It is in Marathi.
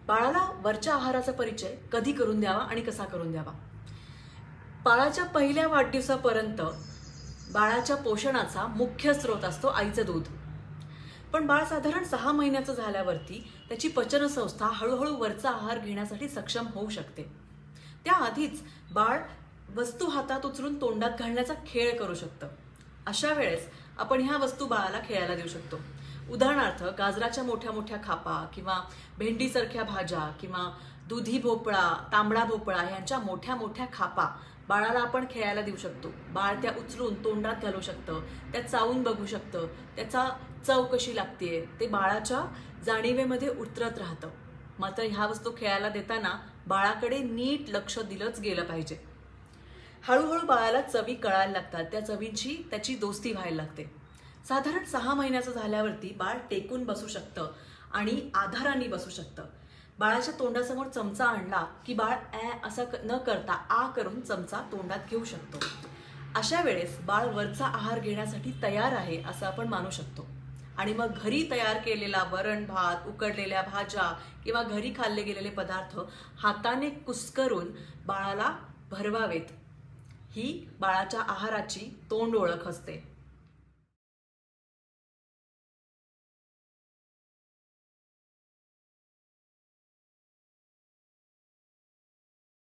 बाळाला वरच्या आहाराचा परिचय कधी करून द्यावा आणि कसा करून द्यावा? बाळाच्या पहिल्या वाढदिवसापर्यंत बाळाच्या पोषणाचा मुख्य स्रोत असतो आईचं दूध. पण बाळ साधारण 6 महिन्याचं झाल्यावरती त्याची पचनसंस्था हळूहळू वरचा आहार घेण्यासाठी सक्षम होऊ शकते. त्याआधीच बाळ वस्तू हातात उचलून तोंडात घालण्याचा खेळ करू शकतं. अशा वेळेस आपण ह्या वस्तू बाळाला खेळायला देऊ शकतो. उदाहरणार्थ गाजराच्या मोठ्या मोठ्या खापा किंवा भेंडीसारख्या भाज्या किंवा दुधी भोपळा, तांबडा भोपळा यांच्या मोठ्या मोठ्या खापा बाळाला आपण खेळायला देऊ शकतो. बाळ त्या उचलून तोंडात घालू शकतं, त्या चावून बघू शकतं, त्याचा चव कशी लागतेय ते बाळाच्या जाणीवेमध्ये उतरत राहतं. मात्र ह्या वस्तू खेळायला देताना बाळाकडे नीट लक्ष दिलंच गेलं पाहिजे. हळूहळू बाळाला चवी कळायला लागतात, त्या चवींची त्याची दोस्ती व्हायला लागते. साधारण 6 महिन्याचं झाल्यावरती बाळ टेकून बसू शकतं आणि आधाराने बसू शकतं. बाळाच्या तोंडासमोर चमचा आणला की बाळ असं न करता आ करून चमचा तोंडात घेऊ शकतो. अशा वेळेस बाळ वरचा आहार घेण्यासाठी तयार आहे असं आपण मानू शकतो. आणि मग घरी तयार केलेला वरण भात, उकडलेल्या भाज्या किंवा घरी खाल्ले गेलेले पदार्थ हाताने कुस्करून बाळाला भरवावेत. ही बाळाच्या आहाराची तोंड ओळख असते.